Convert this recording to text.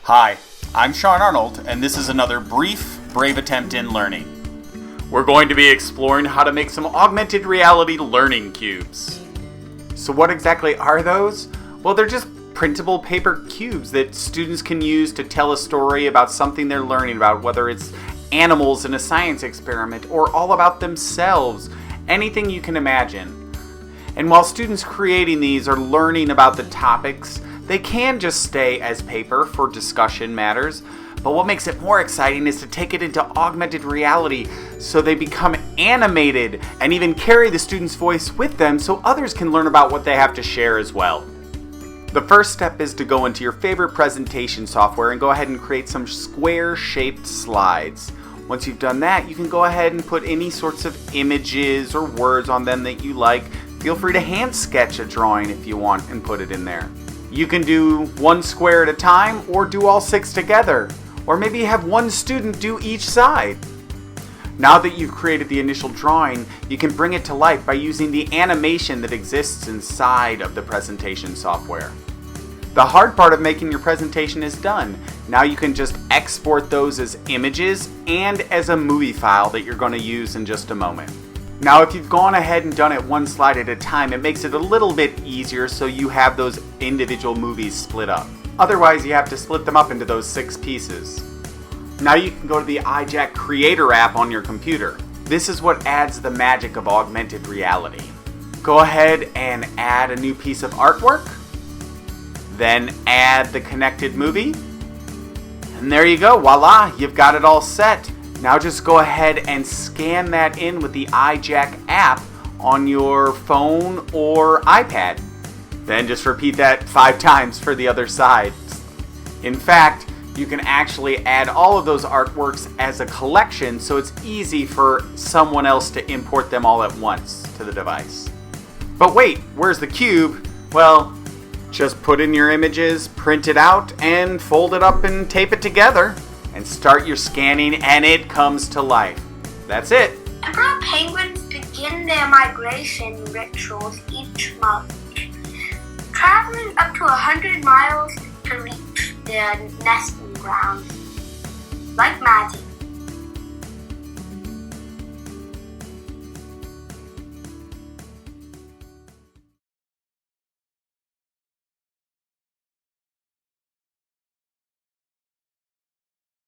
Hi, I'm Sean Arnold, and this is another brief, brave attempt in learning. We're going to be exploring how to make some augmented reality learning cubes. So what exactly are those? Well, they're just printable paper cubes that students can use to tell a story about something they're learning about, whether it's animals in a science experiment or all about themselves, anything you can imagine. And while students creating these are learning about the topics, they can just stay as paper for discussion matters, but what makes it more exciting is to take it into augmented reality so they become animated and even carry the student's voice with them so others can learn about what they have to share as well. The first step is to go into your favorite presentation software and go ahead and create some square-shaped slides. Once you've done that, you can go ahead and put any sorts of images or words on them that you like. Feel free to hand sketch a drawing if you want and put it in there. You can do one square at a time or do all 6 together. Or maybe have one student do each side. Now that you've created the initial drawing, you can bring it to life by using the animation that exists inside of the presentation software. The hard part of making your presentation is done. Now you can just export those as images and as a movie file that you're going to use in just a moment. Now if you've gone ahead and done it one slide at a time, it makes it a little bit easier so you have those individual movies split up. Otherwise you have to split them up into those 6 pieces. Now you can go to the iJack Creator app on your computer. This is what adds the magic of augmented reality. Go ahead and add a new piece of artwork, then add the connected movie, and there you go, voila, you've got it all set. Now just go ahead and scan that in with the iJack app on your phone or iPad. Then just repeat that 5 times for the other side. In fact, you can actually add all of those artworks as a collection so it's easy for someone else to import them all at once to the device. But wait, where's the cube? Well, just put in your images, print it out, and fold it up and tape it together. And start your scanning and it comes to life. That's it. Emperor penguins begin their migration rituals each month, traveling up to 100 miles to reach their nesting grounds. Like magic,